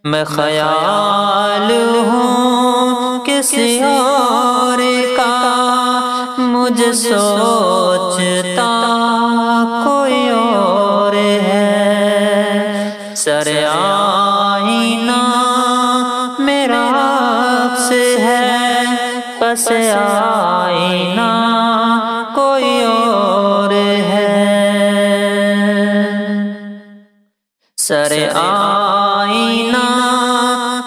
میں خیال ہوں کسی اور کا، مجھے سوچتا کوئی اور ہے۔ سر آئینہ میرا عکس ہے، پس آئینہ کوئی اور ہے۔ سر آئینہ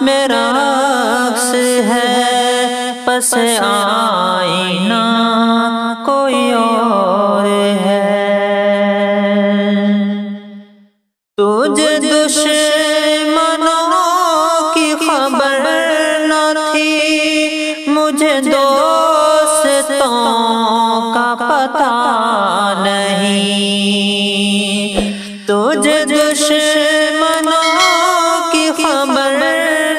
میرا عکس ہے، پس آئینہ کوئی اور ہے۔ تجھے دشمنوں کی خبر نہ تھی، مجھے دوستوں کا پتہ نہیں۔ تجھے دشمنوں کی خبر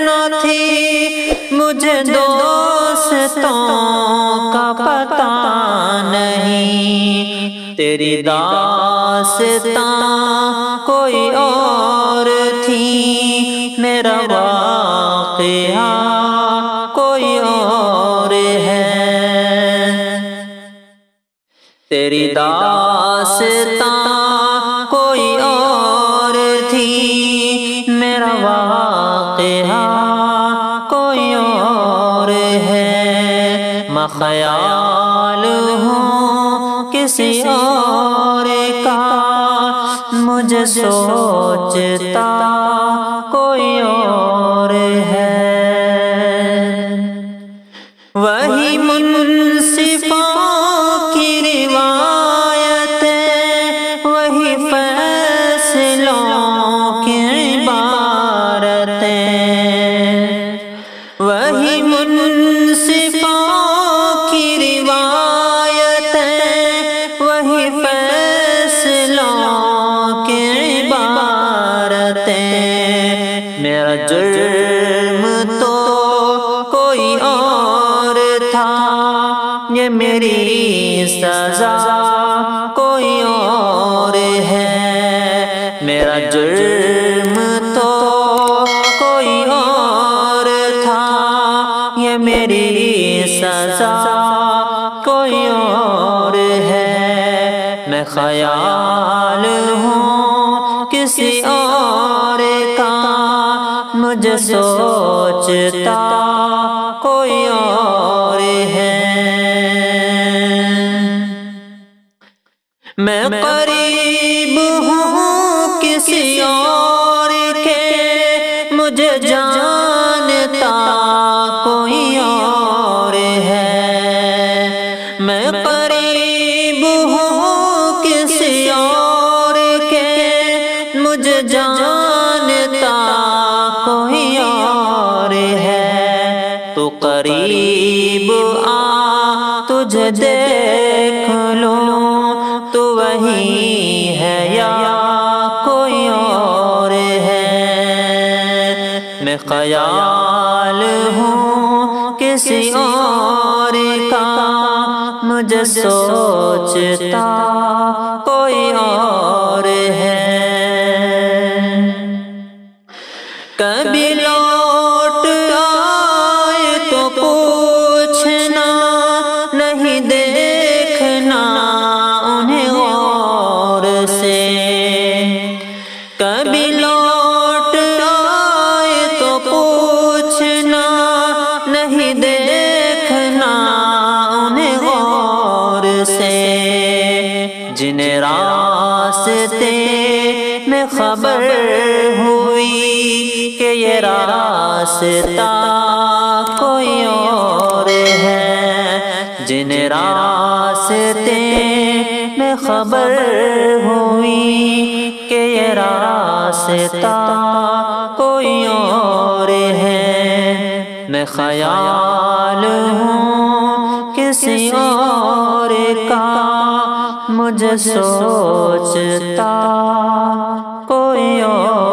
نہ تھی، مجھے دوستوں کا پتہ نہیں۔ تیری داستاں کوئی اور تھی، میرا واقعہ کوئی اور ہے۔ تیری داستاں کوئی اور تھی، میرا واقعہ کوئی اور ہے۔ میں خیال ہوں کسی اور کا، مجھے سوچتا کوئی اور ہے۔ وہی منصفوں کی روایتیں، وہی فیصلوں کی عبارتیں، وہی منصفوں کی روایتیں، وہی فیصلوں کی عبارتیں۔ میرا جرم تو کوئی اور تھا، یہ میری سزا کوئی اور ہے۔ میرا جرم تو کوئی اور تھا، یہ میری سزا کوئی اور ہے۔ میں خیال ہوں کسی اور کا، مجھے سوچتا کوئی اور ہے۔ میں قریب ہوں کسی اور کے، مجھے جانتا کوئی اور ہے۔ میں قریب ہوں کسی اور کے، مجھے جانتا کوئی اور ہے۔ تو قریب آ تجھے دیکھ لوں، تو وہی ہے یا کوئی اور ہے۔ میں خیال ہوں کسی اور کا، مجھے سوچتا کوئی اور ہے۔ کبھی لوٹ آئے تو پوچھنا، نہیں دیکھنا انہیں غور سے۔ کبھی لوٹ آئے تو پوچھنا، نہیں دیکھنا انہیں غور سے۔ جنہیں راستے میں خبر ہوئی کہ یہ راستہ کوئی اور ہے، جنہیں راستے میں خبر ہوئی کہ یہ راستہ کوئی اور ہے۔ میں خیال ہوں کسی اور کا، مجھے سوچتا کوئی اور